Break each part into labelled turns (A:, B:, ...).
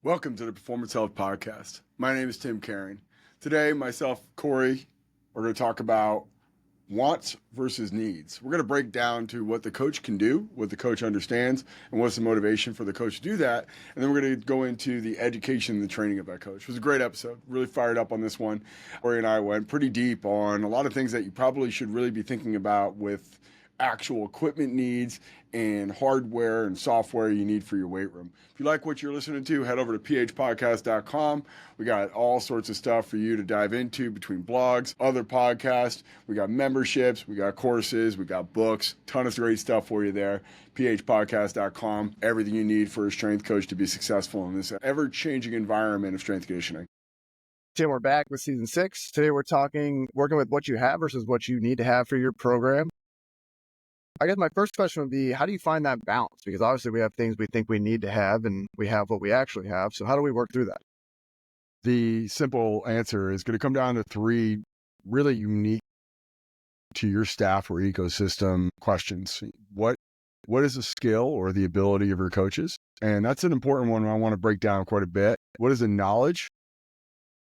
A: Welcome to the Performance Health Podcast. My name is Tim Caring. Today, myself, Corey, we're going to talk about wants versus needs. We're going to break down to what the coach can do, what the coach understands, and what's the motivation for the coach to do that. And then we're going to go into the education and the training of that coach. It was a great episode. Really fired up on this one. Corey and I went pretty deep on a lot of things that you probably should really be thinking about with actual equipment needs and hardware and software you need for your weight room. If you like what you're listening to, head over to phpodcast.com. We got all sorts of stuff for you to dive into between blogs, other podcasts. We got memberships, we got courses, we got books, ton of great stuff for you there. phpodcast.com. Everything you need for a strength coach to be successful in this ever-changing environment of strength conditioning.
B: Tim, we're back with season 6. Today we're working with what you have versus what you need to have for your program. I guess my first question would be, how do you find that balance? Because obviously we have things we think we need to have and we have what we actually have. So how do we work through that?
A: The simple answer is going to come down to 3 really unique to your staff or ecosystem questions. What is the skill or the ability of your coaches? And that's an important one I want to break down quite a bit. What is the knowledge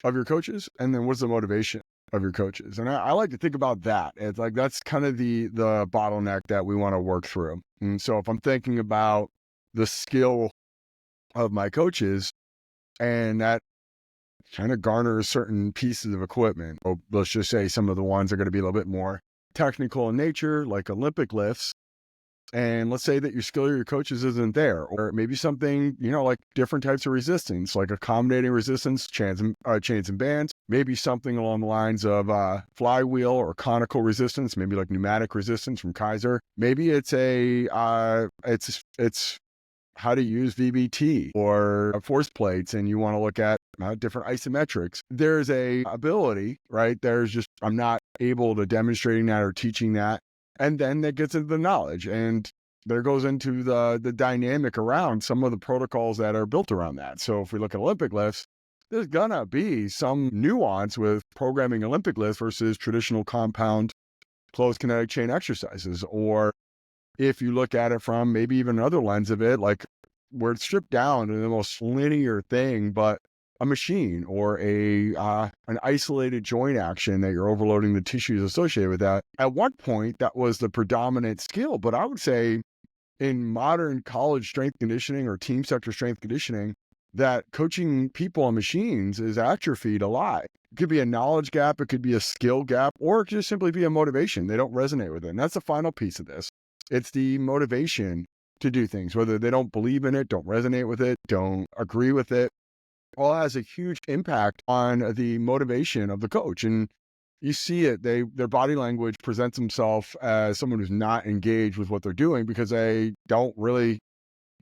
A: of your coaches? And then what's the motivation of your coaches? And I like to think about that. It's like, that's kind of the bottleneck that we want to work through. And so if I'm thinking about the skill of my coaches, and that kind of garners certain pieces of equipment, or let's just say some of the ones are going to be a little bit more technical in nature, like Olympic lifts. And let's say that your skill of your coaches isn't there, or maybe something, like different types of resistance, like accommodating resistance, chains and bands, maybe something along the lines of flywheel or conical resistance, maybe like pneumatic resistance from Kaiser. Maybe it's it's how to use VBT or force plates, and you want to look at different isometrics. There's a ability, right? I'm not able to demonstrating that or teaching that. And then that gets into the knowledge, and there goes into the dynamic around some of the protocols that are built around that. So if we look at Olympic lifts, there's gonna be some nuance with programming Olympic lifts versus traditional compound closed kinetic chain exercises. Or if you look at it from maybe even another lens of it, like where it's stripped down to the most linear thing, but a machine or an isolated joint action that you're overloading the tissues associated with that. At one point, that was the predominant skill, but I would say in modern college strength conditioning or team sector strength conditioning, that coaching people on machines is atrophied a lot. It could be a knowledge gap, it could be a skill gap, or it could just simply be a motivation. They don't resonate with it. And that's the final piece of this. It's the motivation to do things, whether they don't believe in it, don't resonate with it, don't agree with it. All has a huge impact on the motivation of the coach. And you see it, their body language presents themselves as someone who's not engaged with what they're doing because they don't really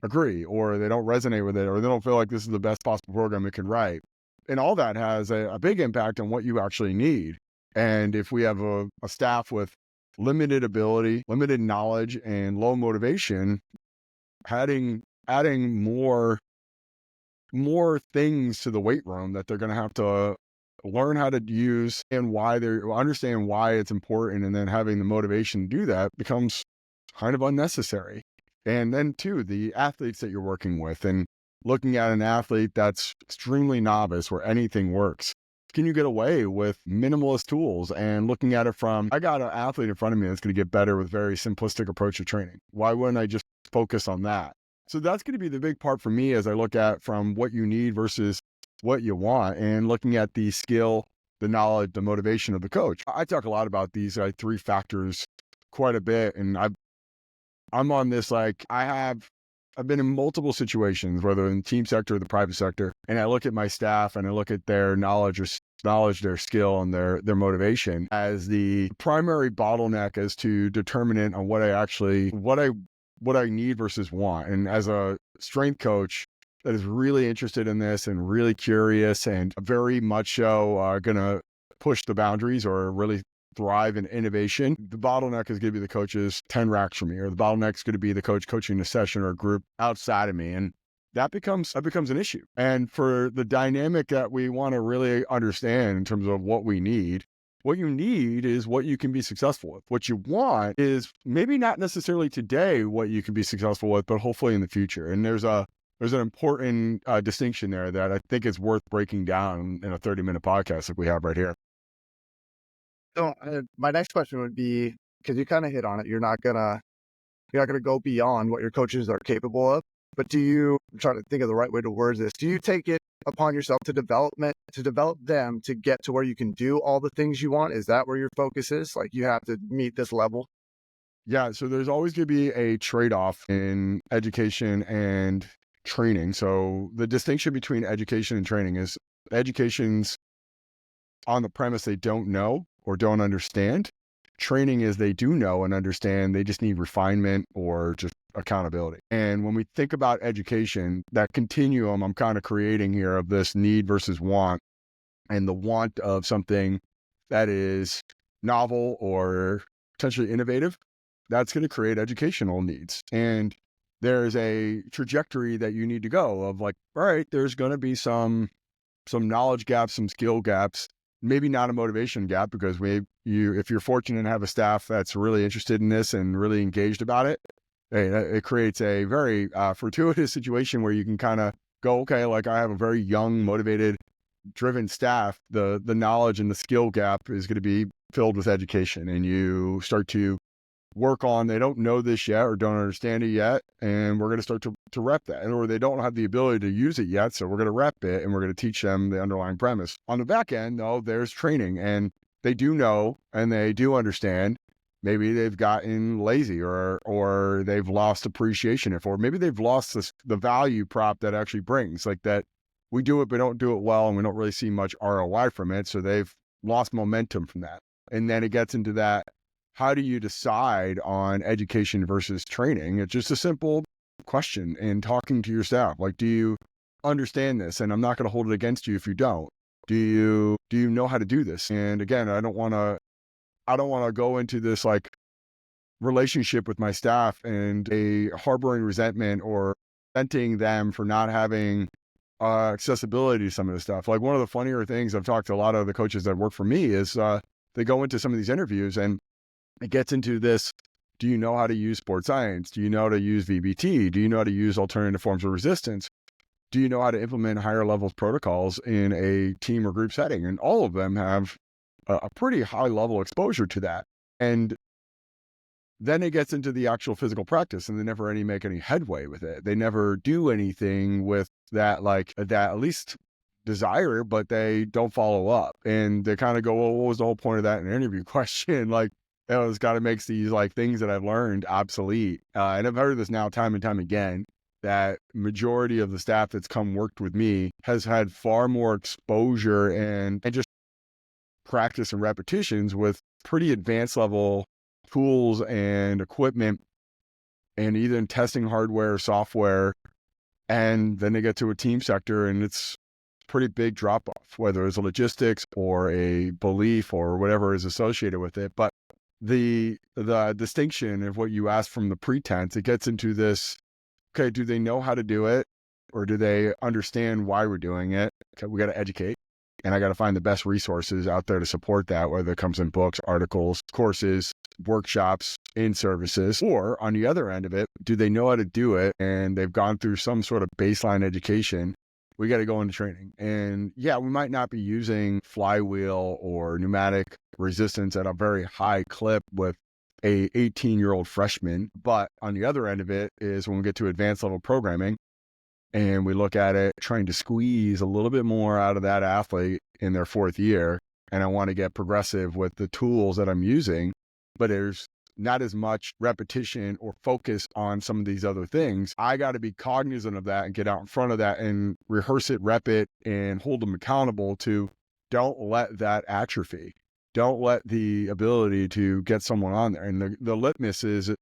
A: agree, or they don't resonate with it, or they don't feel like this is the best possible program it can write. And all that has a big impact on what you actually need. And if we have a staff with limited ability, limited knowledge, and low motivation, adding more things to the weight room that they're going to have to learn how to use and understand why it's important, and then having the motivation to do that becomes kind of unnecessary. And then too, the athletes that you're working with, and looking at an athlete that's extremely novice where anything works. Can you get away with minimalist tools and looking at it from, I got an athlete in front of me that's going to get better with very simplistic approach to training. Why wouldn't I just focus on that? So that's going to be the big part for me as I look at from what you need versus what you want, and looking at the skill, the knowledge, the motivation of the coach. I talk a lot about these 3 factors quite a bit. And I'm on this, like I've been in multiple situations, whether in the team sector or the private sector, and I look at my staff and I look at their knowledge, their skill, and their motivation as the primary bottleneck as to determinant on what I need versus want. And as a strength coach that is really interested in this and really curious and very much so going to push the boundaries or really thrive in innovation, the bottleneck is going to be the coach's 10 racks for me, or the bottleneck is going to be the coach coaching a session or a group outside of me. And that becomes an issue. And for the dynamic that we want to really understand in terms of what we need, what you need is what you can be successful with. What you want is maybe not necessarily today what you can be successful with, but hopefully in the future. And there's a there's an important distinction there that I think is worth breaking down in a 30-minute podcast like we have right here.
B: So my next question would be, because you kind of hit on it, you're not gonna go beyond what your coaches are capable of. But I'm trying to think of the right way to word this. Do you take it upon yourself to develop them to get to where you can do all the things you want? Is that where your focus is? Like you have to meet this level?
A: Yeah, so there's always going to be a trade-off in education and training. So the distinction between education and training is education's on the premise they don't know or don't understand. Training is they do know and understand, they just need refinement or just accountability. And when we think about education, that continuum I'm kind of creating here of this need versus want, and the want of something that is novel or potentially innovative, that's going to create educational needs. And there's a trajectory that you need to go of like, all right, there's going to be some knowledge gaps, some skill gaps, maybe not a motivation gap, because if you're fortunate to have a staff that's really interested in this and really engaged about it, hey, it creates a very fortuitous situation where you can kind of go, okay, like I have a very young, motivated, driven staff. The knowledge and the skill gap is going to be filled with education, and you start to work on, they don't know this yet or don't understand it yet, and we're going to start to rep that, or they don't have the ability to use it yet, so we're going to rep it and we're going to teach them the underlying premise. On the back end, though, there's training, and they do know and they do understand. Maybe they've gotten lazy or they've lost appreciation for, or maybe they've lost the value prop that actually brings, like that we do it but don't do it well and we don't really see much ROI from it, so they've lost momentum from that. And then it gets into that, how do you decide on education versus training? It's just a simple question and talking to your staff. Like, do you understand this? And I'm not going to hold it against you if you don't. Do you know how to do this? And again, I don't want to go into this like relationship with my staff and a harboring resentment or resenting them for not having accessibility to some of this stuff. Like one of the funnier things, I've talked to a lot of the coaches that work for me, is they go into some of these interviews and it gets into this, do you know how to use sports science? Do you know how to use VBT? Do you know how to use alternative forms of resistance? Do you know how to implement higher levels protocols in a team or group setting? And all of them have a pretty high level exposure to that. And then it gets into the actual physical practice, and they never make any headway with it. They never do anything with that, like that at least desire, but they don't follow up. And they kind of go, well, what was the whole point of that in an interview question? Like, it's got to make these like things that I've learned obsolete. And I've heard this now time and time again, that majority of the staff that's come worked with me has had far more exposure and just practice and repetitions with pretty advanced level tools and equipment, and either testing hardware or software. And then they get to a team sector and it's pretty big drop off, whether it's a logistics or a belief or whatever is associated with it. But the distinction of what you asked from the pretense, it gets into this, okay, do they know how to do it? Or do they understand why we're doing it? Okay, we got to educate. And I got to find the best resources out there to support that, whether it comes in books, articles, courses, workshops, in services. Or on the other end of it, do they know how to do it? And they've gone through some sort of baseline education. We got to go into training. And yeah, we might not be using flywheel or pneumatic resistance at a very high clip with a 18-year-old freshman. But on the other end of it is when we get to advanced level programming and we look at it trying to squeeze a little bit more out of that athlete in their fourth year. And I want to get progressive with the tools that I'm using, but there's not as much repetition or focus on some of these other things. I got to be cognizant of that and get out in front of that and rehearse it, rep it, and hold them accountable to don't let that atrophy. Don't let the ability to get someone on there. And the litmus is,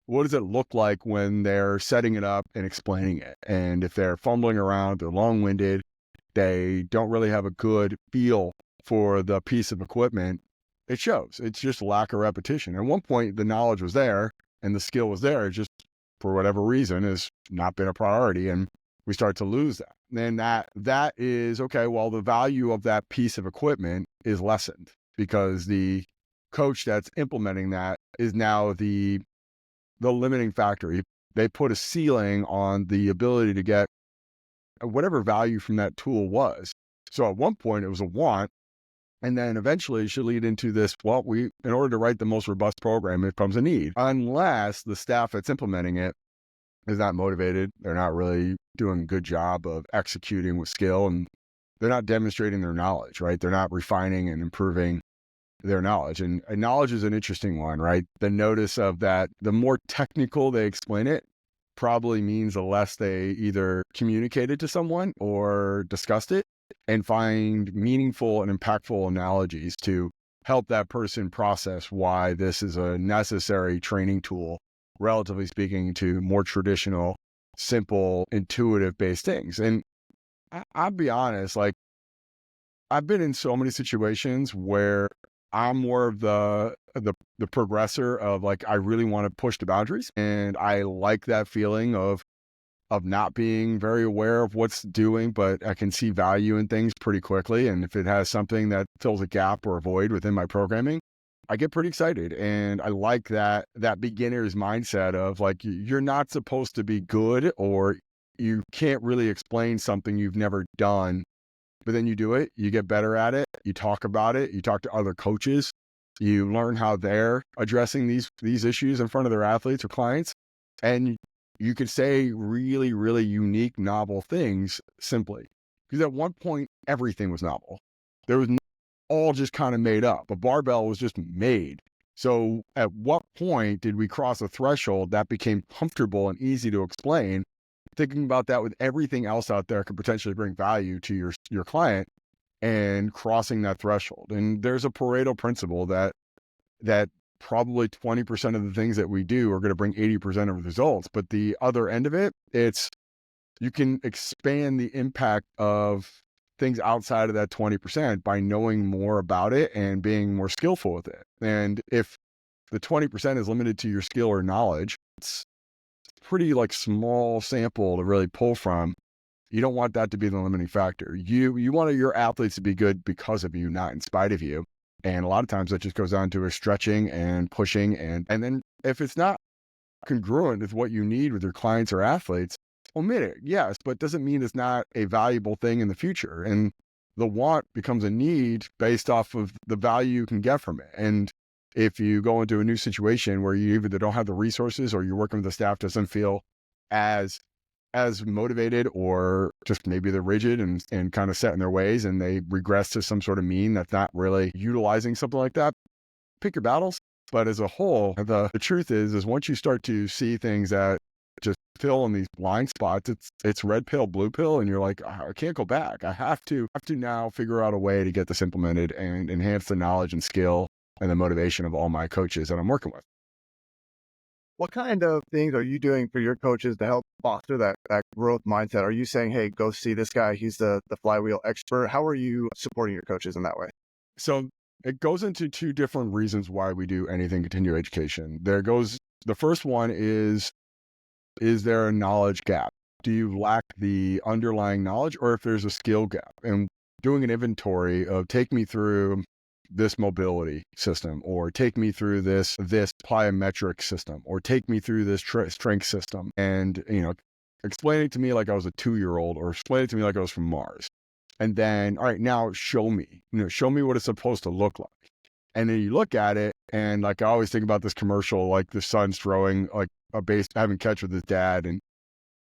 A: what does it look like when they're setting it up and explaining it? And if they're fumbling around, they're long-winded, they don't really have a good feel for the piece of equipment, it shows. It's just lack of repetition. At one point, the knowledge was there and the skill was there. It just, for whatever reason, has not been a priority. And we start to lose that. And that is, okay, well, the value of that piece of equipment is lessened because the coach that's implementing that is now the limiting factor. They put a ceiling on the ability to get whatever value from that tool was. So at one point it was a want, and then eventually it should lead into this, well, in order to write the most robust program, it becomes a need. Unless the staff that's implementing it is not motivated, they're not really doing a good job of executing with skill, and they're not demonstrating their knowledge, right? They're not refining and improving their knowledge. And knowledge is an interesting one, right? The notice of that, the more technical they explain it, probably means the less they either communicate it to someone or discussed it, and find meaningful and impactful analogies to help that person process why this is a necessary training tool, relatively speaking, to more traditional, simple, intuitive based things. And I'll be honest, like, I've been in so many situations where I'm more of the progressor of, like, I really want to push the boundaries, and I like that feeling of not being very aware of what's doing, but I can see value in things pretty quickly. And if it has something that fills a gap or a void within my programming, I get pretty excited. And I like that beginner's mindset of, like, you're not supposed to be good, or you can't really explain something you've never done, but then you do it, you get better at it, you talk about it, you talk to other coaches, you learn how they're addressing these issues in front of their athletes or clients. And you could say really, really unique, novel things simply. Because at one point, everything was novel. There was all just kind of made up. A barbell was just made. So at what point did we cross a threshold that became comfortable and easy to explain? Thinking about that with everything else out there could potentially bring value to your client, and crossing that threshold. And there's a Pareto principle that probably 20% of the things that we do are going to bring 80% of the results. But the other end of it, it's, you can expand the impact of things outside of that 20% by knowing more about it and being more skillful with it. And if the 20% is limited to your skill or knowledge, it's pretty, like, small sample to really pull from. You don't want that to be the limiting factor. You want your athletes to be good because of you, not in spite of you. And a lot of times that just goes down to a stretching and pushing. And then if it's not congruent with what you need with your clients or athletes, omit it. Yes, but doesn't mean it's not a valuable thing in the future. And the want becomes a need based off of the value you can get from it. And if you go into a new situation where you either don't have the resources, or you're working with the staff doesn't feel as motivated, or just maybe they're rigid and kind of set in their ways, and they regress to some sort of mean that's not really utilizing something like that, pick your battles. But as a whole, the truth is once you start to see things that just fill in these blind spots, it's red pill, blue pill, and you're like, I can't go back. I have to now figure out a way to get this implemented and enhance the knowledge and skill and the motivation of all my coaches that I'm working with.
B: What kind of things are you doing for your coaches to help foster that growth mindset? Are you saying, hey, go see this guy, he's the flywheel expert? How are you supporting your coaches in that way?
A: So it goes into two different reasons why we do anything continuing education. The first one is there a knowledge gap? Do you lack the underlying knowledge, or if there's a skill gap? And doing an inventory of, take me through this mobility system, or take me through this plyometric system, or take me through this strength system, and explain it to me like I was a 2-year-old, or explain it to me like I was from Mars. And then, all right, now show me what it's supposed to look like. And then you look at it, and, like, I always think about this commercial, like the son's throwing like a base, having catch with his dad, and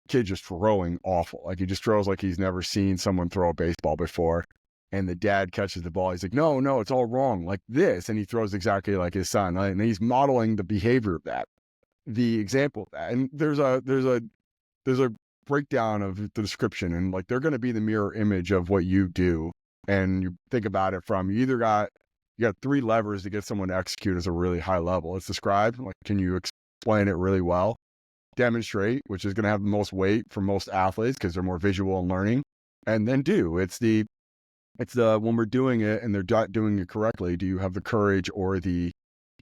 A: kid just throwing awful. Like, he just throws like he's never seen someone throw a baseball before. And the dad catches the ball. He's like, no, it's all wrong, like this. And he throws exactly like his son. And he's modeling the behavior of that, the example of that. And there's a breakdown of the description, and, like, they're going to be the mirror image of what you do. And you think about it from, you got 3 levers to get someone to execute as a really high level. It's describe, like, can you explain it really well? Demonstrate, which is going to have the most weight for most athletes because they're more visual and learning. And then do. It's the when we're doing it and they're not doing it correctly, do you have the courage or the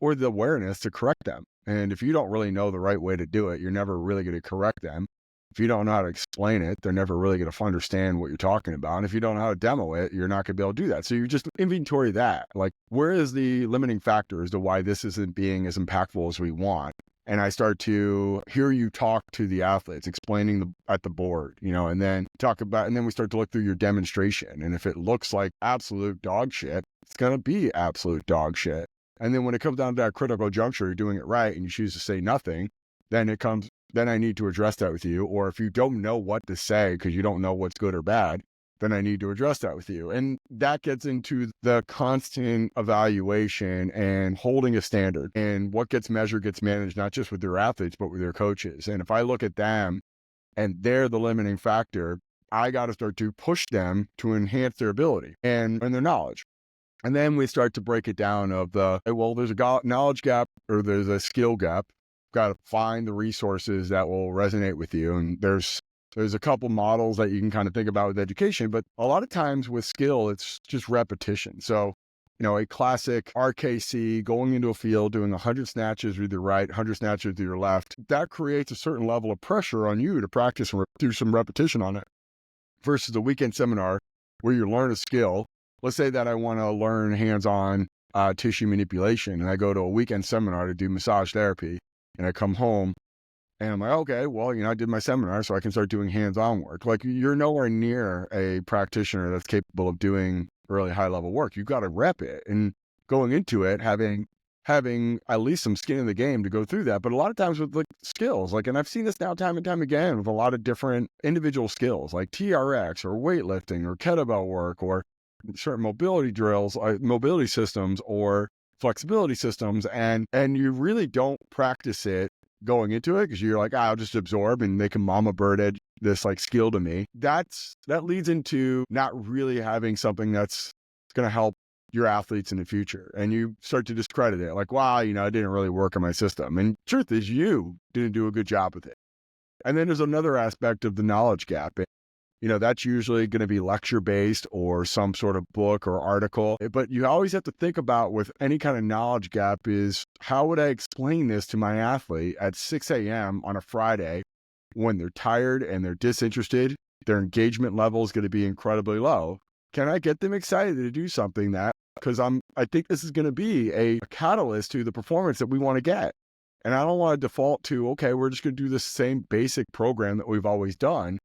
A: awareness to correct them? And if you don't really know the right way to do it, you're never really going to correct them. If you don't know how to explain it, they're never really going to understand what you're talking about. And if you don't know how to demo it, you're not going to be able to do that. So you just inventory that. Like, where is the limiting factor as to why this isn't being as impactful as we want? and I start to hear you talk to the athletes, explaining at the board, and then and then we start to look through your demonstration. And if it looks like absolute dog shit, it's going to be absolute dog shit. And then when it comes down to that critical juncture, you're doing it right and you choose to say nothing, then I need to address that with you. Or if you don't know what to say because you don't know what's good or bad, then I need to address that with you. And that gets into the constant evaluation and holding a standard. And what gets measured gets managed, not just with their athletes, but with their coaches. And if I look at them and they're the limiting factor, I got to start to push them to enhance their ability and their knowledge. And then we start to break it down of there's a knowledge gap or there's a skill gap. Got to find the resources that will resonate with you. And there's a couple models that you can kind of think about with education, but a lot of times with skill, it's just repetition. So, a classic RKC going into a field, doing 100 snatches with your right, 100 snatches with your left, that creates a certain level of pressure on you to practice and do some repetition on it versus a weekend seminar where you learn a skill. Let's say that I want to learn hands-on tissue manipulation and I go to a weekend seminar to do massage therapy and I come home and I'm like, okay, well, I did my seminar, so I can start doing hands-on work. Like, you're nowhere near a practitioner that's capable of doing really high-level work. You've got to rep it. And going into it, having at least some skin in the game to go through that. But a lot of times with skills, and I've seen this now time and time again with a lot of different individual skills, like TRX or weightlifting or kettlebell work or certain mobility drills, mobility systems or flexibility systems. And you really don't practice it going into it because you're like, I'll just absorb and they can mama birded this skill to me. That leads into not really having something that's going to help your athletes in the future. And you start to discredit it. Like, wow, I didn't really work on my system. And truth is you didn't do a good job with it. And then there's another aspect of the knowledge gap. That's usually going to be lecture based or some sort of book or article. But you always have to think about with any kind of knowledge gap is how would I explain this to my athlete at 6 a.m. on a Friday when they're tired and they're disinterested, their engagement level is going to be incredibly low. Can I get them excited to do something because I think this is going to be a catalyst to the performance that we want to get. And I don't want to default to, okay, we're just going to do the same basic program that we've always done.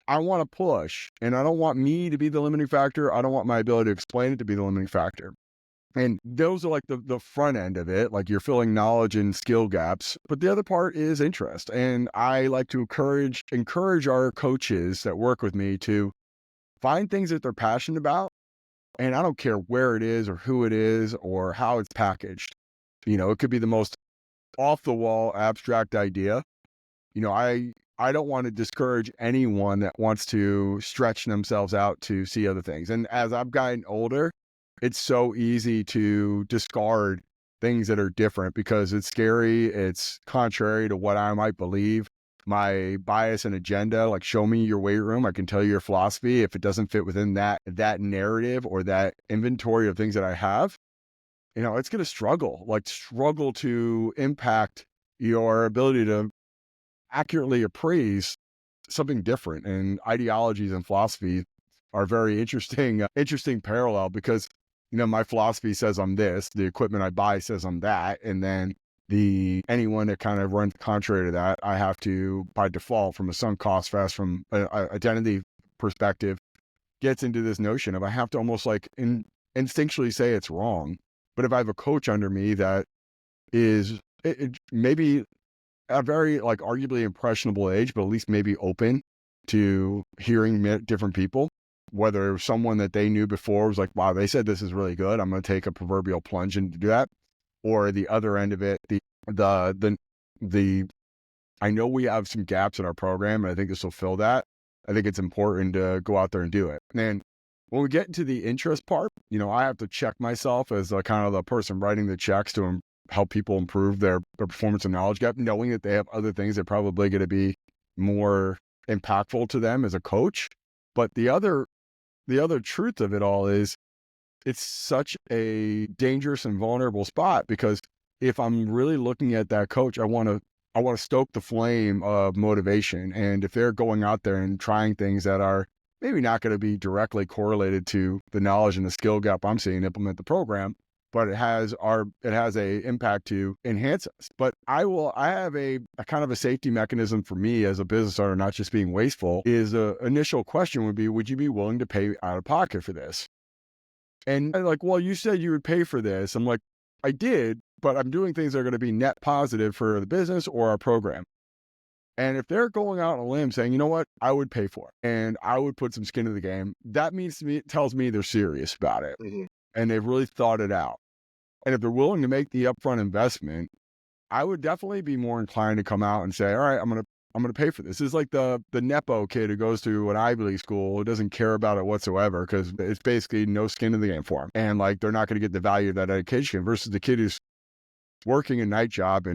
A: I want to push, and I don't want me to be the limiting factor. I don't want my ability to explain it to be the limiting factor. And those are the front end of it, you're filling knowledge and skill gaps. But the other part is interest. And I like to encourage our coaches that work with me to find things that they're passionate about. And I don't care where it is or who it is or how it's packaged. It could be the most off the wall abstract idea. I don't want to discourage anyone that wants to stretch themselves out to see other things. And as I've gotten older, it's so easy to discard things that are different because it's scary. It's contrary to what I might believe. My bias and agenda, show me your weight room. I can tell you your philosophy. If it doesn't fit within that narrative or that inventory of things that I have, it's going to struggle to impact your ability to accurately appraise something different. And ideologies and philosophy are very interesting parallel because, my philosophy says I'm this, the equipment I buy says I'm that. And then anyone that kind of runs contrary to that, I have to, by default, from a sunk cost fast, from an identity perspective, gets into this notion of I have to almost instinctually say it's wrong. But if I have a coach under me that is maybe a very arguably impressionable age, but at least maybe open to hearing different people, whether someone that they knew before was like, wow, they said this is really good, I'm going to take a proverbial plunge and do that. Or the other end of it, I know we have some gaps in our program and I think this will fill that. I think it's important to go out there and do it. And when we get into the interest part, I have to check myself as kind of the person writing the checks to help people improve their performance and knowledge gap, knowing that they have other things that are probably going to be more impactful to them as a coach. But the other truth of it all is it's such a dangerous and vulnerable spot because if I'm really looking at that coach, I want to stoke the flame of motivation. And if they're going out there and trying things that are maybe not going to be directly correlated to the knowledge and the skill gap I'm seeing implement the program, but it has a impact to enhance us. But I have a kind of a safety mechanism for me as a business owner, not just being wasteful, is a initial question would be, would you be willing to pay out of pocket for this? And I'm like, well, you said you would pay for this. I'm like, I did, but I'm doing things that are going to be net positive for the business or our program. And if they're going out on a limb saying, you know what, I would pay for it and I would put some skin in the game, that means to me, it tells me they're serious about it and they've really thought it out. And if they're willing to make the upfront investment, I would definitely be more inclined to come out and say, all right, I'm gonna pay for this. This is like the Nepo kid who goes to an Ivy League school who doesn't care about it whatsoever because it's basically no skin in the game for him. And like they're not gonna get the value of that education versus the kid who's working a night job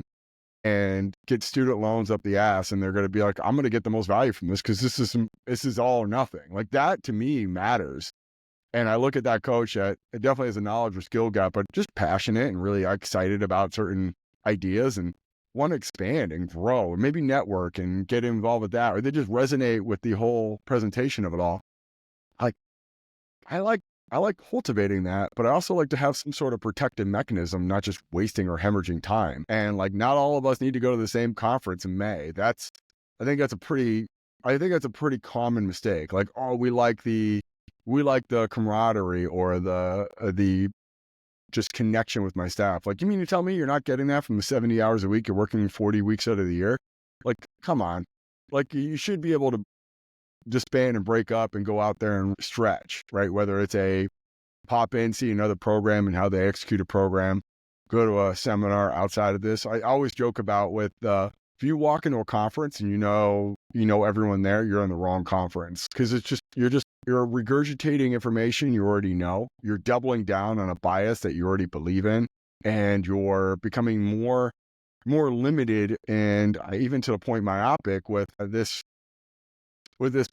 A: and get student loans up the ass, and they're going to be like, I'm going to get the most value from this because this is all or nothing. Like that to me matters. And I look at that coach that it definitely has a knowledge or skill gap, but just passionate and really excited about certain ideas and want to expand and grow or maybe network and get involved with that, or they just resonate with the whole presentation of it all. Like I like cultivating that, but I also like to have some sort of protective mechanism, not just wasting or hemorrhaging time. And like, not all of us need to go to the same conference in May. I think that's a pretty common mistake. Like, oh, we like the camaraderie or the just connection with my staff. Like, you mean to tell me you're not getting that from the 70 hours a week you're working 40 weeks out of the year? Like, come on. Like, you should be able to disband and break up and go out there and stretch, right? Whether it's a pop in, see another program and how they execute a program, go to a seminar outside of this. I always joke about if you walk into a conference and you know everyone there, you're in the wrong conference because you're regurgitating information you already know. You're doubling down on a bias that you already believe in, and you're becoming more limited and even to the point myopic with this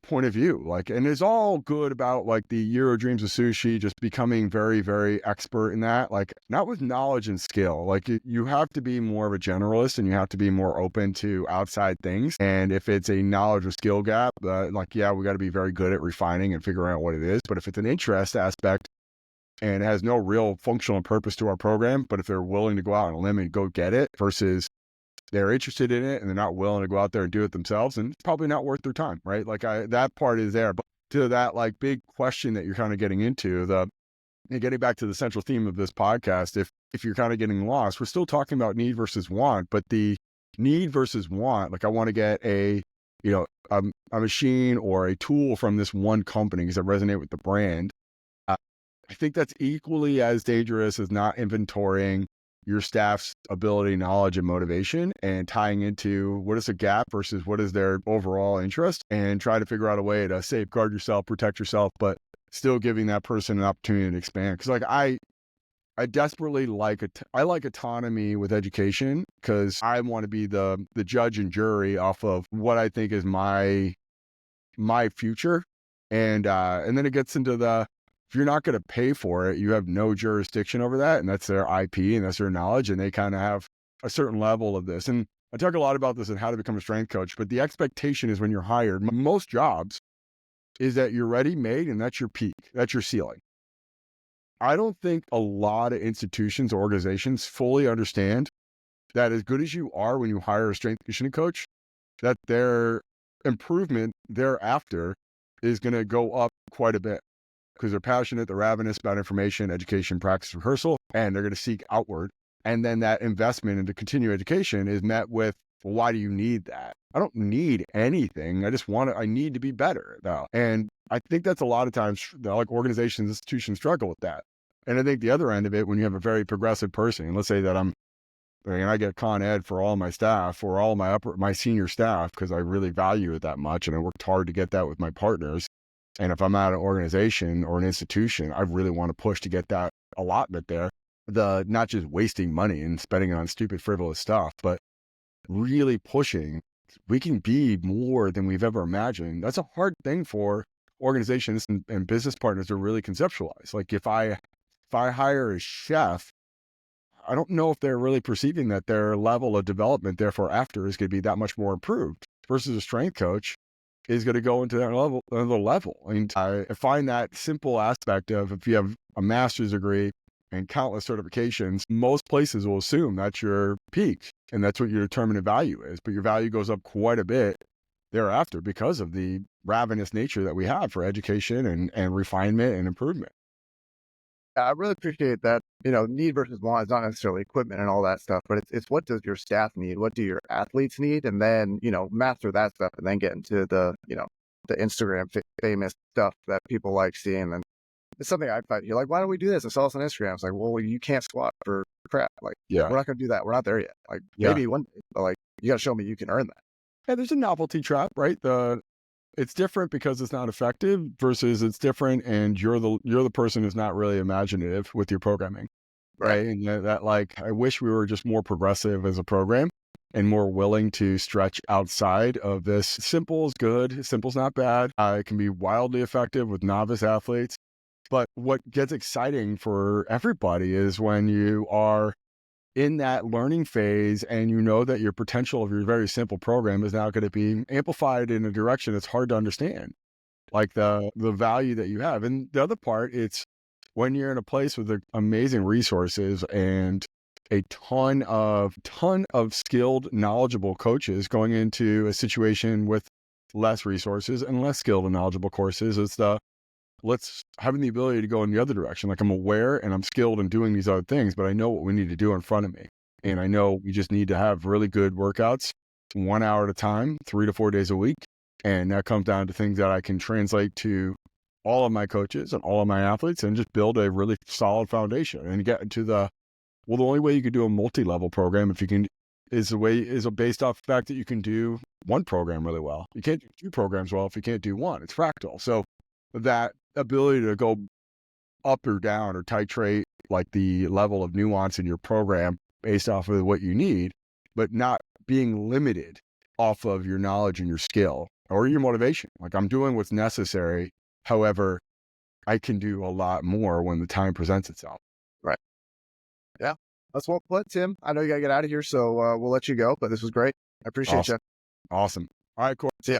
A: point of view. Like, and it's all good about like the Euro Dreams of Sushi, just becoming very, very expert in that, like not with knowledge and skill. Like you have to be more of a generalist and you have to be more open to outside things. And if it's a knowledge or skill gap, like, yeah, we got to be very good at refining and figuring out what it is. But if it's an interest aspect and it has no real functional purpose to our program, but if they're willing to go out on a limb and go get it versus they're interested in it and they're not willing to go out there and do it themselves, and it's probably not worth their time, right? Like that part is there. But to that like big question that you're kind of getting into, and getting back to the central theme of this podcast, if you're kind of getting lost, we're still talking about need versus want, but the need versus want, like I want to get a machine or a tool from this one company because I resonate with the brand. I think that's equally as dangerous as not inventorying your staff's ability, knowledge, and motivation, and tying into what is a gap versus what is their overall interest, and try to figure out a way to safeguard yourself, protect yourself, but still giving that person an opportunity to expand. Because like I desperately like I like autonomy with education because I want to be the judge and jury off of what I think is my future, and then it gets into if you're not going to pay for it, you have no jurisdiction over that. And that's their IP and that's their knowledge. And they kind of have a certain level of this. And I talk a lot about this and how to become a strength coach, but the expectation is when you're hired, most jobs is that you're ready made and that's your peak, that's your ceiling. I don't think a lot of institutions or organizations fully understand that as good as you are when you hire a strength conditioning coach, that their improvement thereafter is going to go up quite a bit. Because they're passionate, they're ravenous about information, education, practice, rehearsal, and they're going to seek outward. And then that investment into continuing education is met with, well, why do you need that? I don't need anything. I need to be better though. And I think that's a lot of times like organizations, institutions struggle with that. And I think the other end of it, when you have a very progressive person, and let's say that I get Con Ed for all my staff or all my senior staff, because I really value it that much. And I worked hard to get that with my partners. And if I'm at an organization or an institution, I really want to push to get that allotment there. Not just wasting money and spending it on stupid, frivolous stuff, but really pushing. We can be more than we've ever imagined. That's a hard thing for organizations and business partners to really conceptualize. Like if I hire a chef, I don't know if they're really perceiving that their level of development, therefore after, is going to be that much more improved versus a strength coach is going to go into that another level. And I find that simple aspect of if you have a master's degree and countless certifications, most places will assume that's your peak and that's what your determinant value is. But your value goes up quite a bit thereafter because of the ravenous nature that we have for education and refinement and improvement.
B: I really appreciate that. Need versus want is not necessarily equipment and all that stuff, but it's what does your staff need? What do your athletes need? And then, master that stuff and then get into the Instagram famous stuff that people like seeing. And it's something I find. You're like, why don't we do this? I saw us on Instagram. It's like, well, you can't squat for crap. Like,
A: Yeah.
B: we're not going to do that. We're not there yet. Like,
A: Yeah.
B: maybe one day, but like, you got to show me you can earn that.
A: Yeah, there's a novelty trap, right? It's different because it's not effective versus it's different and you're the person who's not really imaginative with your programming, right? And that like I wish we were just more progressive as a program and more willing to stretch outside of this. Simple is good, simple's not bad. It can be wildly effective with novice athletes. But what gets exciting for everybody is when you are in that learning phase and you know that your potential of your very simple program is now going to be amplified in a direction that's hard to understand, like the value that you have. And the other part, it's when you're in a place with amazing resources and a ton of skilled, knowledgeable coaches going into a situation with less resources and less skilled and knowledgeable courses. It's having the ability to go in the other direction. Like I'm aware and I'm skilled in doing these other things, but I know what we need to do in front of me. And I know we just need to have really good workouts 1 hour at a time, 3 to 4 days a week. And that comes down to things that I can translate to all of my coaches and all of my athletes and just build a really solid foundation and get into the only way you could do a multi-level program is based off the fact that you can do one program really well. You can't do 2 programs well if you can't do one. It's fractal. So that ability to go up or down or titrate like the level of nuance in your program based off of what you need, but not being limited off of your knowledge and your skill or your motivation. Like I'm doing what's necessary. However, I can do a lot more when the time presents itself.
B: Right. Yeah. That's well put, Tim. I know you got to get out of here, so we'll let you go, but this was great. I appreciate you.
A: Awesome. All right, cool.
B: See ya.